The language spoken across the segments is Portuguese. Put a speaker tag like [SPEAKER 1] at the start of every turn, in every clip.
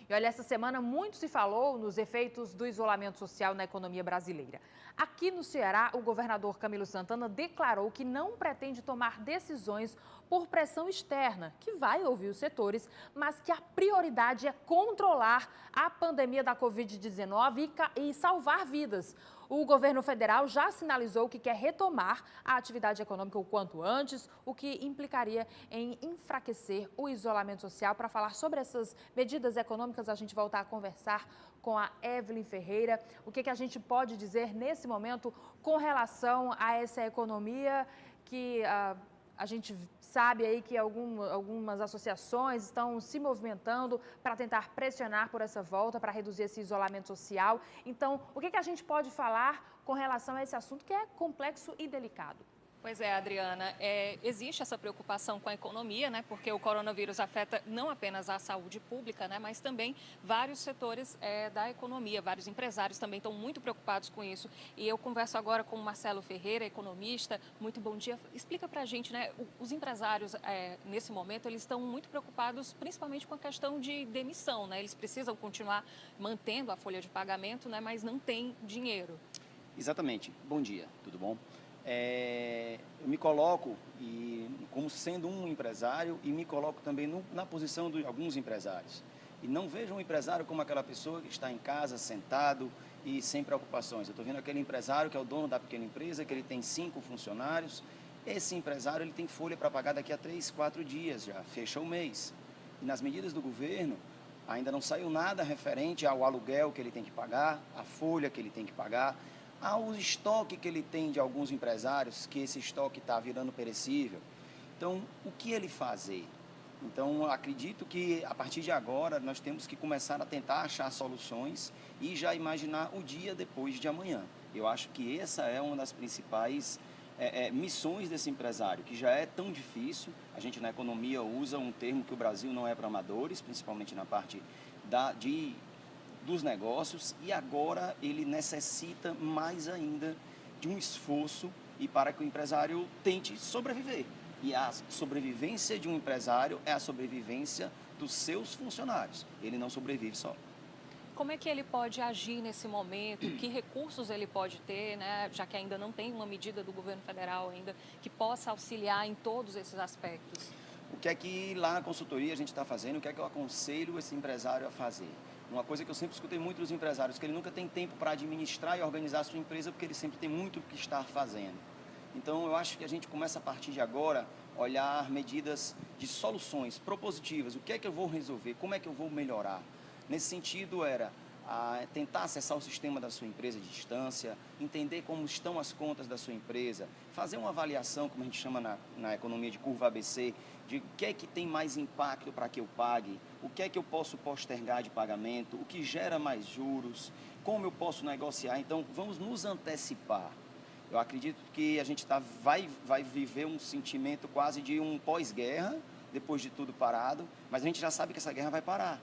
[SPEAKER 1] E olha, essa semana muito se falou nos efeitos do isolamento social na economia brasileira. Aqui no Ceará, o governador Camilo Santana declarou que não pretende tomar decisões por pressão externa, que vai ouvir os setores, mas que a prioridade é controlar a pandemia da Covid-19 e salvar vidas. O governo federal já sinalizou que quer retomar a atividade econômica o quanto antes, o que implicaria em enfraquecer o isolamento social. Para falar sobre essas medidas econômicas, a gente voltar a conversar com a Evelyn Ferreira. O que a gente pode dizer nesse momento com relação a essa economia que a gente sabe aí que algumas associações estão se movimentando para tentar pressionar por essa volta, para reduzir esse isolamento social. Então, o que a gente pode falar com relação a esse assunto que é complexo e delicado?
[SPEAKER 2] Pois é, Adriana, existe essa preocupação com a economia, né? Porque o coronavírus afeta não apenas a saúde pública, né? Mas também vários setores da economia, vários empresários também estão muito preocupados com isso. E eu converso agora com o Marcelo Ferreira, economista. Muito bom dia. Explica pra gente, né? Os empresários, nesse momento, eles estão muito preocupados, principalmente com a questão de demissão, né? Eles precisam continuar mantendo a folha de pagamento, né? Mas não tem dinheiro.
[SPEAKER 3] Exatamente. Bom dia, tudo bom? Eu me coloco como sendo um empresário e me coloco também na posição de alguns empresários. E não vejo um empresário como aquela pessoa que está em casa, sentado e sem preocupações. Eu estou vendo aquele empresário que é o dono da pequena empresa, que ele tem 5 funcionários. Esse empresário ele tem folha para pagar daqui a 3, 4 dias já, fecha o mês. E nas medidas do governo, ainda não saiu nada referente ao aluguel que ele tem que pagar, a folha que ele tem que pagar, ao estoque que ele tem de alguns empresários, que esse estoque está virando perecível. Então, o que ele fazer? Então, acredito que a partir de agora nós temos que começar a tentar achar soluções e já imaginar o dia depois de amanhã. Eu acho que essa é uma das principais missões desse empresário, que já é tão difícil. A gente na economia usa um termo que o Brasil não é para amadores, principalmente na parte dos negócios, e agora ele necessita mais ainda de um esforço e para que o empresário tente sobreviver. E a sobrevivência de um empresário é a sobrevivência dos seus funcionários. Ele não sobrevive só.
[SPEAKER 2] Como é que ele pode agir nesse momento? Que recursos ele pode ter, né? Já que ainda não tem uma medida do governo federal ainda que possa auxiliar em todos esses aspectos?
[SPEAKER 3] O que é que lá na consultoria a gente está fazendo? O que é que eu aconselho esse empresário a fazer? Uma coisa que eu sempre escutei muito dos empresários, que ele nunca tem tempo para administrar e organizar a sua empresa, porque ele sempre tem muito o que estar fazendo. Então, eu acho que a gente começa a partir de agora olhar medidas de soluções propositivas. O que é que eu vou resolver? Como é que eu vou melhorar? Nesse sentido, tentar acessar o sistema da sua empresa de distância, entender como estão as contas da sua empresa, fazer uma avaliação, como a gente chama na economia de curva ABC, de o que é que tem mais impacto para que eu pague, o que é que eu posso postergar de pagamento, o que gera mais juros, como eu posso negociar. Então, vamos nos antecipar. Eu acredito que a gente vai viver um sentimento quase de um pós-guerra, depois de tudo parado, mas a gente já sabe que essa guerra vai parar.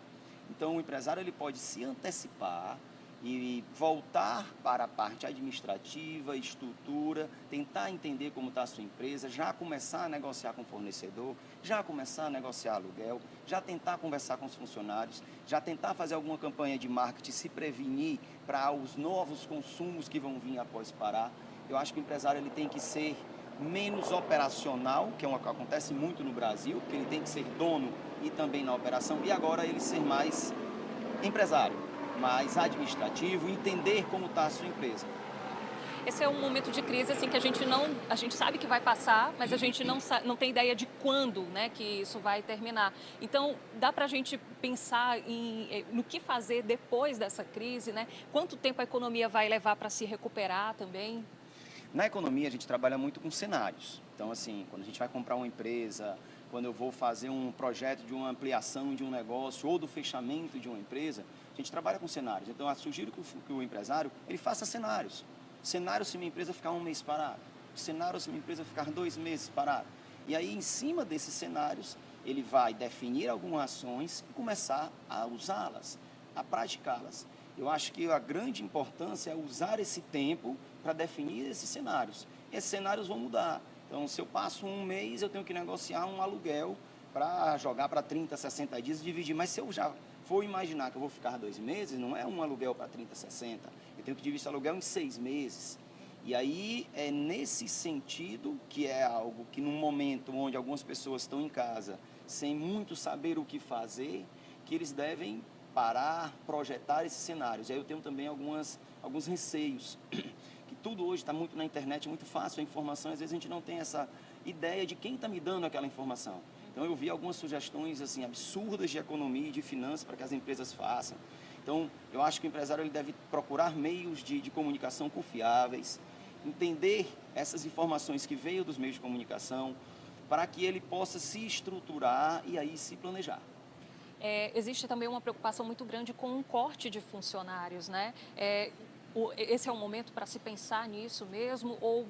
[SPEAKER 3] Então, o empresário ele pode se antecipar e voltar para a parte administrativa, estrutura, tentar entender como está a sua empresa, já começar a negociar com o fornecedor, já começar a negociar aluguel, já tentar conversar com os funcionários, já tentar fazer alguma campanha de marketing, se prevenir para os novos consumos que vão vir após parar. Eu acho que o empresário ele tem que ser menos operacional, que é uma que acontece muito no Brasil, que ele tem que ser dono e também na operação, e agora ele ser mais empresário, mais administrativo, entender como está a sua empresa.
[SPEAKER 2] Esse é um momento de crise assim que a gente sabe que vai passar, mas a gente não tem ideia de quando, né, que isso vai terminar. Então, dá para a gente pensar no que fazer depois dessa crise, né? Quanto tempo a economia vai levar para se recuperar também?
[SPEAKER 3] Na economia, a gente trabalha muito com cenários. Então, assim, quando a gente vai comprar uma empresa, quando eu vou fazer um projeto de uma ampliação de um negócio ou do fechamento de uma empresa, a gente trabalha com cenários. Então, eu sugiro que o empresário ele faça cenários. Cenário se minha empresa ficar um mês parada. Cenário se minha empresa ficar 2 meses parada. E aí, em cima desses cenários, ele vai definir algumas ações e começar a usá-las, a praticá-las. Eu acho que a grande importância é usar esse tempo para definir esses cenários. Esses cenários vão mudar. Então, se eu passo um mês, eu tenho que negociar um aluguel para jogar para 30, 60 dias e dividir. Mas se eu já for imaginar que eu vou ficar 2 meses, não é um aluguel para 30, 60. Eu tenho que dividir esse aluguel em 6 meses. E aí é nesse sentido que é algo que num momento onde algumas pessoas estão em casa sem muito saber o que fazer, que eles devem parar, projetar esses cenários. E aí eu tenho também alguns receios, que tudo hoje está muito na internet, muito fácil a informação, às vezes a gente não tem essa ideia de quem está me dando aquela informação. Então eu vi algumas sugestões assim, absurdas de economia e de finanças para que as empresas façam. Então eu acho que o empresário ele deve procurar meios de comunicação confiáveis, entender essas informações que veio dos meios de comunicação, para que ele possa se estruturar e aí se planejar.
[SPEAKER 2] Existe também uma preocupação muito grande com um corte de funcionários, né? Esse é o momento para se pensar nisso mesmo ou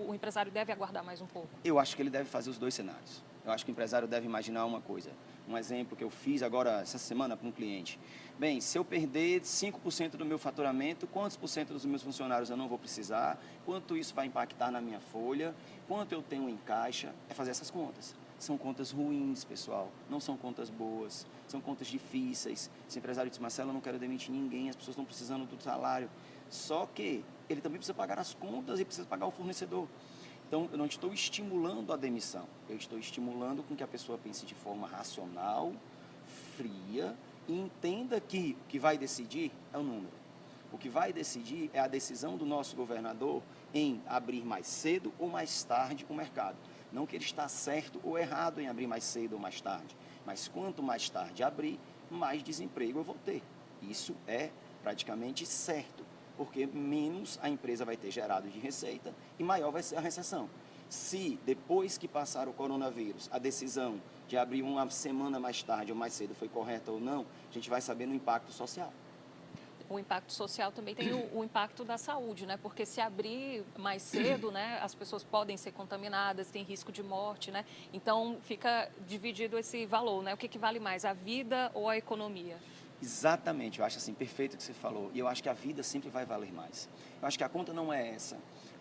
[SPEAKER 2] o empresário deve aguardar mais um pouco?
[SPEAKER 3] Eu acho que ele deve fazer os 2 cenários. Eu acho que o empresário deve imaginar uma coisa. Um exemplo que eu fiz agora essa semana para um cliente. Bem, se eu perder 5% do meu faturamento, quantos por cento dos meus funcionários eu não vou precisar? Quanto isso vai impactar na minha folha? Quanto eu tenho em caixa? É fazer essas contas. São contas ruins, pessoal. Não são contas boas. São contas difíceis. Esse empresário disse, Marcelo, eu não quero demitir ninguém. As pessoas estão precisando do salário. Só que ele também precisa pagar as contas e precisa pagar o fornecedor. Então, eu não estou estimulando a demissão, eu estou estimulando com que a pessoa pense de forma racional, fria e entenda que o que vai decidir é o número. O que vai decidir é a decisão do nosso governador em abrir mais cedo ou mais tarde o mercado. Não que ele está certo ou errado em abrir mais cedo ou mais tarde, mas quanto mais tarde abrir, mais desemprego eu vou ter. Isso é praticamente certo, porque menos a empresa vai ter gerado de receita e maior vai ser a recessão. Se depois que passar o coronavírus, a decisão de abrir uma semana mais tarde ou mais cedo foi correta ou não, a gente vai saber no impacto social.
[SPEAKER 2] O impacto social também tem o impacto da saúde, né? Porque se abrir mais cedo, né, as pessoas podem ser contaminadas, tem risco de morte, né? Então fica dividido esse valor, né? O que vale mais, a vida ou a economia?
[SPEAKER 3] Exatamente, eu acho assim, perfeito o que você falou. E eu acho que a vida sempre vai valer mais. Eu acho que a conta não é essa,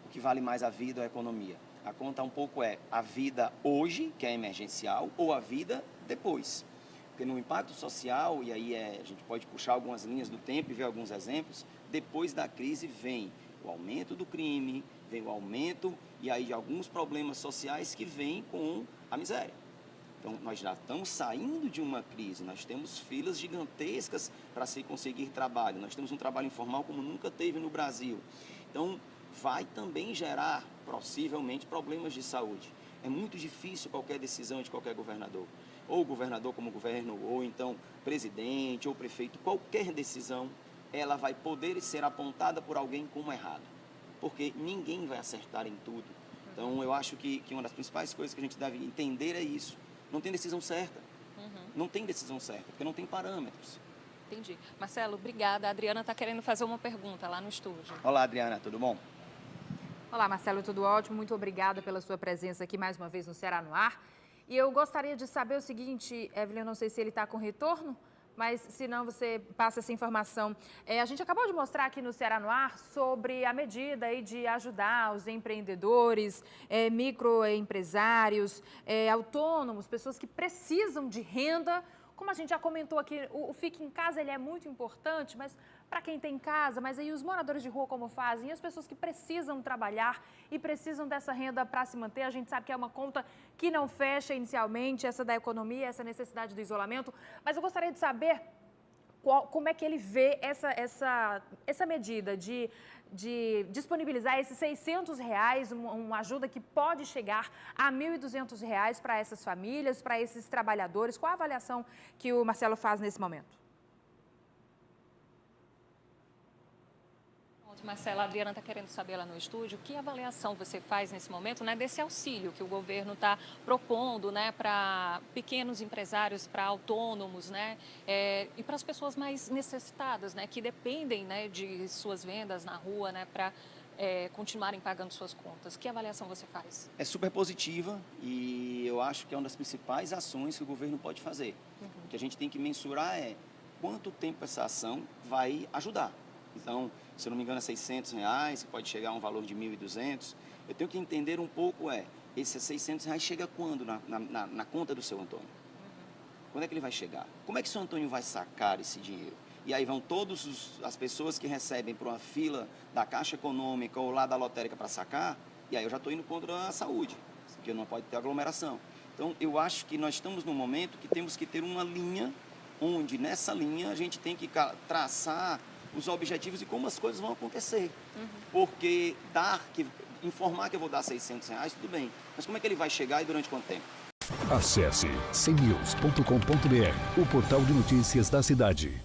[SPEAKER 3] o que vale mais a vida ou a economia. A conta um pouco é a vida hoje, que é emergencial, ou a vida depois. Porque no impacto social, e aí a gente pode puxar algumas linhas do tempo e ver alguns exemplos, depois da crise vem o aumento do crime, vem o aumento e aí de alguns problemas sociais que vêm com a miséria. Então, nós já estamos saindo de uma crise, nós temos filas gigantescas para se conseguir trabalho, nós temos um trabalho informal como nunca teve no Brasil. Então, vai também gerar, possivelmente, problemas de saúde. É muito difícil qualquer decisão de qualquer governador, ou governador como governo, ou então presidente, ou prefeito, qualquer decisão, ela vai poder ser apontada por alguém como errada, porque ninguém vai acertar em tudo. Então, eu acho que uma das principais coisas que a gente deve entender é isso. Não tem decisão certa. Não tem decisão certa, porque não tem parâmetros.
[SPEAKER 2] Entendi. Marcelo, obrigada. A Adriana está querendo fazer uma pergunta lá no estúdio.
[SPEAKER 3] Olá, Adriana, tudo bom?
[SPEAKER 1] Olá, Marcelo, tudo ótimo? Muito obrigada pela sua presença aqui mais uma vez no Ceará no Ar. E eu gostaria de saber o seguinte, Evelyn, eu não sei se ele está com retorno, mas se não, você passa essa informação. A gente acabou de mostrar aqui no Ceará no Ar sobre a medida aí de ajudar os empreendedores, microempresários, autônomos, pessoas que precisam de renda. Como a gente já comentou aqui, o Fique em Casa ele é muito importante, mas para quem tem casa, mas aí os moradores de rua como fazem? E as pessoas que precisam trabalhar e precisam dessa renda para se manter, a gente sabe que é uma conta que não fecha inicialmente, essa da economia, essa necessidade do isolamento, mas eu gostaria de saber como é que ele vê essa medida de disponibilizar esses R$600, uma ajuda que pode chegar a R$1.200 para essas famílias, para esses trabalhadores. Qual a avaliação que o Marcelo faz nesse momento?
[SPEAKER 2] Marcela, a Adriana está querendo saber lá no estúdio, que avaliação você faz nesse momento, né, desse auxílio que o governo está propondo, né, para pequenos empresários, para autônomos, né, e para as pessoas mais necessitadas, né, que dependem, né, de suas vendas na rua, né, para continuarem pagando suas contas. Que avaliação você faz?
[SPEAKER 3] É super positiva e eu acho que é uma das principais ações que o governo pode fazer. O que a gente tem que mensurar é quanto tempo essa ação vai ajudar. Então, se eu não me engano, é R$600, pode chegar a um valor de 1.200. Eu tenho que entender um pouco, esses R$600 chega quando na conta do seu Antônio? Quando é que ele vai chegar? Como é que o seu Antônio vai sacar esse dinheiro? E aí vão todas as pessoas que recebem por uma fila da Caixa Econômica ou lá da lotérica para sacar, e aí eu já estou indo contra a saúde, porque não pode ter aglomeração. Então, eu acho que nós estamos num momento que temos que ter uma linha, onde nessa linha a gente tem que traçar os objetivos e como as coisas vão acontecer. Porque informar que eu vou dar R$600, tudo bem, mas como é que ele vai chegar e durante quanto tempo?
[SPEAKER 4] Acesse cnews.com.br, o portal de notícias da cidade.